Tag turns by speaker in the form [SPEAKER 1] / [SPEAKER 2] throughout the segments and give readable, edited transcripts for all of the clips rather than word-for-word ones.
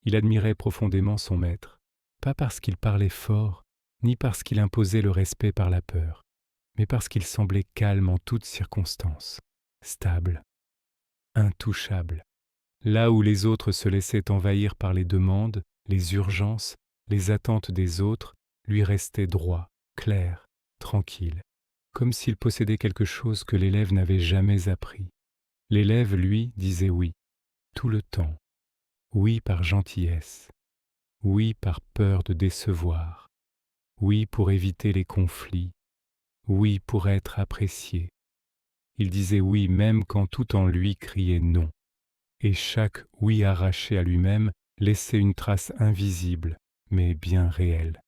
[SPEAKER 1] Il admirait profondément son maître, pas parce qu'il parlait fort, ni parce qu'il imposait le respect par la peur, mais parce qu'il semblait calme en toutes circonstances, stable, intouchable. Là où les autres se laissaient envahir par les demandes, les urgences, les attentes des autres, lui restait droit, clair, tranquille, comme s'il possédait quelque chose que l'élève n'avait jamais appris. L'élève, lui, disait oui, tout le temps, oui par gentillesse, oui par peur de décevoir, oui pour éviter les conflits, oui pour être apprécié. Il disait oui même quand tout en lui criait non, et chaque oui arraché à lui-même laissait une trace invisible, mais bien réelle.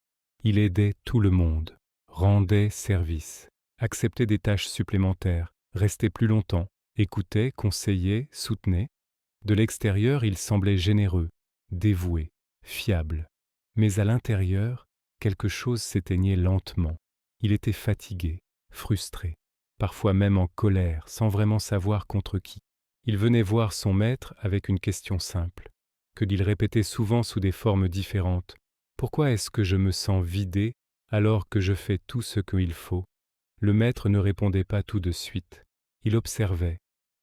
[SPEAKER 1] Il aidait tout le monde, rendait service, acceptait des tâches supplémentaires, restait plus longtemps, écoutait, conseillait, soutenait. De l'extérieur, il semblait généreux, dévoué, fiable. Mais à l'intérieur, quelque chose s'éteignait lentement. Il était fatigué, frustré, parfois même en colère, sans vraiment savoir contre qui. Il venait voir son maître avec une question simple, que il répétait souvent sous des formes différentes. Pourquoi est-ce que je me sens vidé alors que je fais tout ce qu'il faut? Le maître ne répondait pas tout de suite. Il observait.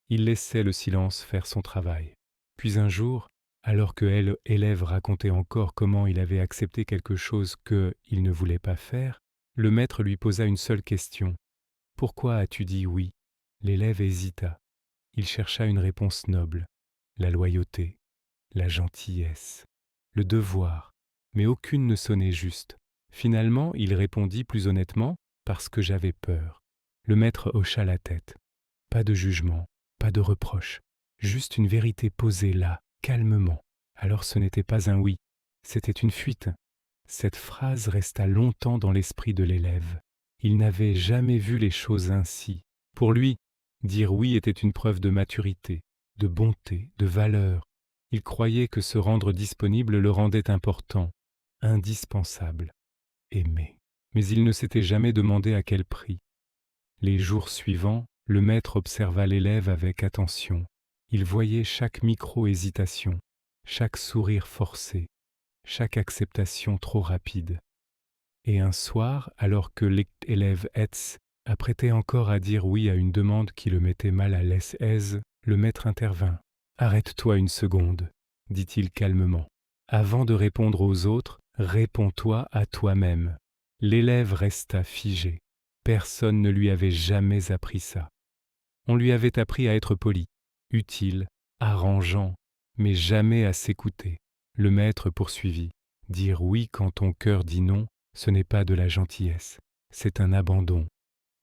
[SPEAKER 1] Il laissait le silence faire son travail. Puis un jour, alors que l'élève racontait encore comment il avait accepté quelque chose qu'il ne voulait pas faire, le maître lui posa une seule question. « Pourquoi as-tu dit oui ?» L'élève hésita. Il chercha une réponse noble, la loyauté, la gentillesse, le devoir, mais aucune ne sonnait juste. Finalement, il répondit plus honnêtement, « Parce que j'avais peur. » Le maître hocha la tête. Pas de jugement, pas de reproche, juste une vérité posée là, calmement. Alors ce n'était pas un oui, c'était une fuite. Cette phrase resta longtemps dans l'esprit de l'élève. Il n'avait jamais vu les choses ainsi. Pour lui, dire oui était une preuve de maturité, de bonté, de valeur. Il croyait que se rendre disponible le rendait important, indispensable, aimé. Mais il ne s'était jamais demandé à quel prix. Les jours suivants, le maître observa l'élève avec attention. Il voyait chaque micro-hésitation, chaque sourire forcé, chaque acceptation trop rapide. Et un soir, alors que l'élève Hetz apprêtait encore à dire oui à une demande qui le mettait mal à l'aise, le maître intervint. « Arrête-toi une seconde, dit-il calmement. Avant de répondre aux autres, réponds-toi à toi-même. » L'élève resta figé. Personne ne lui avait jamais appris ça. On lui avait appris à être poli, utile, arrangeant, mais jamais à s'écouter. Le maître poursuivit. Dire oui quand ton cœur dit non, ce n'est pas de la gentillesse, c'est un abandon.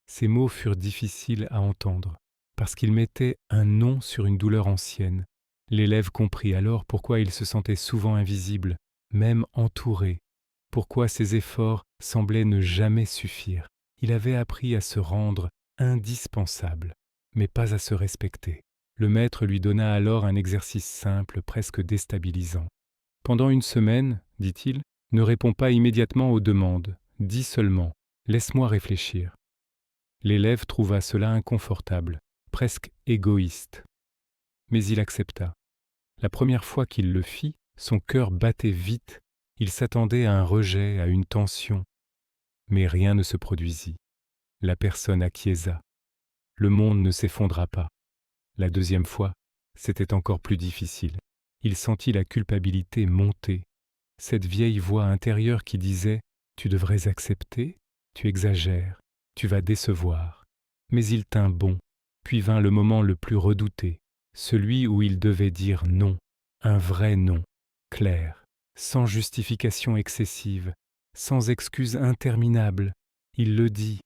[SPEAKER 1] Ces mots furent difficiles à entendre, parce qu'ils mettaient un nom sur une douleur ancienne. L'élève comprit alors pourquoi il se sentait souvent invisible, même entouré, pourquoi ses efforts semblaient ne jamais suffire. Il avait appris à se rendre indispensable, mais pas à se respecter. Le maître lui donna alors un exercice simple, presque déstabilisant. Pendant une semaine, dit-il, ne réponds pas immédiatement aux demandes, dis seulement « laisse-moi réfléchir ». L'élève trouva cela inconfortable, presque égoïste. Mais il accepta. La première fois qu'il le fit, son cœur battait vite, il s'attendait à un rejet, à une tension. Mais rien ne se produisit. La personne acquiesça. Le monde ne s'effondra pas. La deuxième fois, c'était encore plus difficile. Il sentit la culpabilité monter. Cette vieille voix intérieure qui disait « Tu devrais accepter, tu exagères, tu vas décevoir ». Mais il tint bon, puis vint le moment le plus redouté, celui où il devait dire non, un vrai non, clair, sans justification excessive, sans excuse interminable. Il le dit,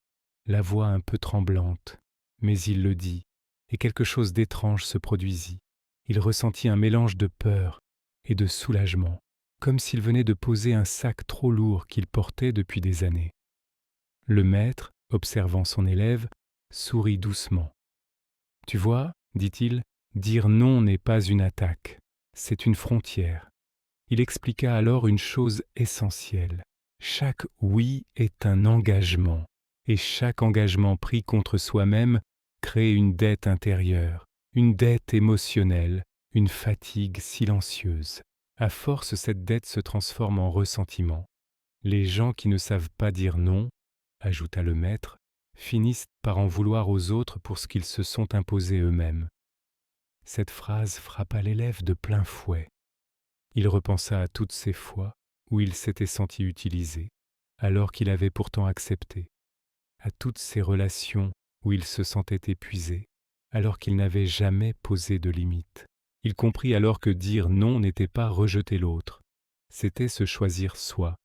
[SPEAKER 1] la voix un peu tremblante, mais il le dit, et quelque chose d'étrange se produisit. Il ressentit un mélange de peur et de soulagement, comme s'il venait de poser un sac trop lourd qu'il portait depuis des années. Le maître, observant son élève, sourit doucement. « Tu vois, dit-il, dire non n'est pas une attaque, c'est une frontière. » Il expliqua alors une chose essentielle. Chaque oui est un engagement, et chaque engagement pris contre soi-même crée une dette intérieure, une dette émotionnelle, une fatigue silencieuse. À force, cette dette se transforme en ressentiment. Les gens qui ne savent pas dire non, ajouta le maître, finissent par en vouloir aux autres pour ce qu'ils se sont imposés eux-mêmes. Cette phrase frappa l'élève de plein fouet. Il repensa à toutes ces fois où il s'était senti utilisé, alors qu'il avait pourtant accepté, à toutes ces relations où il se sentait épuisé, alors qu'il n'avait jamais posé de limite. Il comprit alors que dire non n'était pas rejeter l'autre, c'était se choisir soi.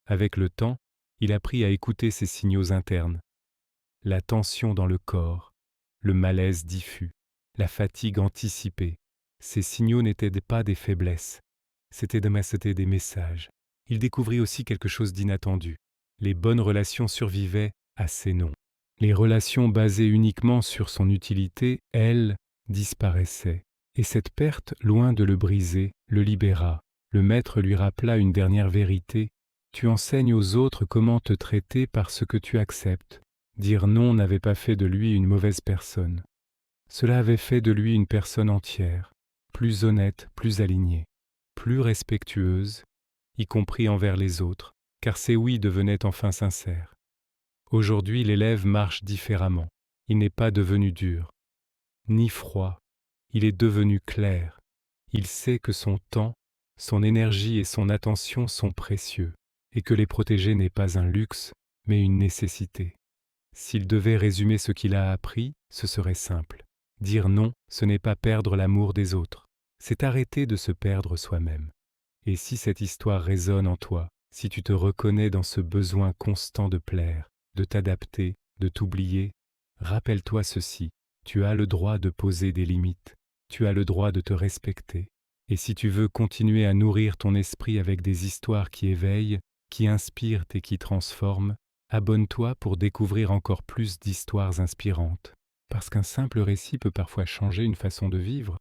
[SPEAKER 1] Avec le temps, il apprit à écouter ses signaux internes, la tension dans le corps, le malaise diffus, la fatigue anticipée. Ces signaux n'étaient pas des faiblesses, c'était des messages. Il découvrit aussi quelque chose d'inattendu. Les bonnes relations survivaient à ces non. Les relations basées uniquement sur son utilité, elles, disparaissaient. Et cette perte, loin de le briser, le libéra. Le maître lui rappela une dernière vérité. Tu enseignes aux autres comment te traiter parce que tu acceptes. Dire non n'avait pas fait de lui une mauvaise personne. Cela avait fait de lui une personne entière, plus honnête, plus alignée, plus respectueuse, y compris envers les autres, car ses oui devenaient enfin sincères. Aujourd'hui, l'élève marche différemment. Il n'est pas devenu dur, ni froid. Il est devenu clair. Il sait que son temps, son énergie et son attention sont précieux, et que les protéger n'est pas un luxe, mais une nécessité. S'il devait résumer ce qu'il a appris, ce serait simple. Dire non, ce n'est pas perdre l'amour des autres, c'est arrêter de se perdre soi-même. Et si cette histoire résonne en toi, si tu te reconnais dans ce besoin constant de plaire, de t'adapter, de t'oublier, rappelle-toi ceci, tu as le droit de poser des limites, tu as le droit de te respecter. Et si tu veux continuer à nourrir ton esprit avec des histoires qui éveillent, qui inspirent et qui transforment, abonne-toi pour découvrir encore plus d'histoires inspirantes. Parce qu'un simple récit peut parfois changer une façon de vivre.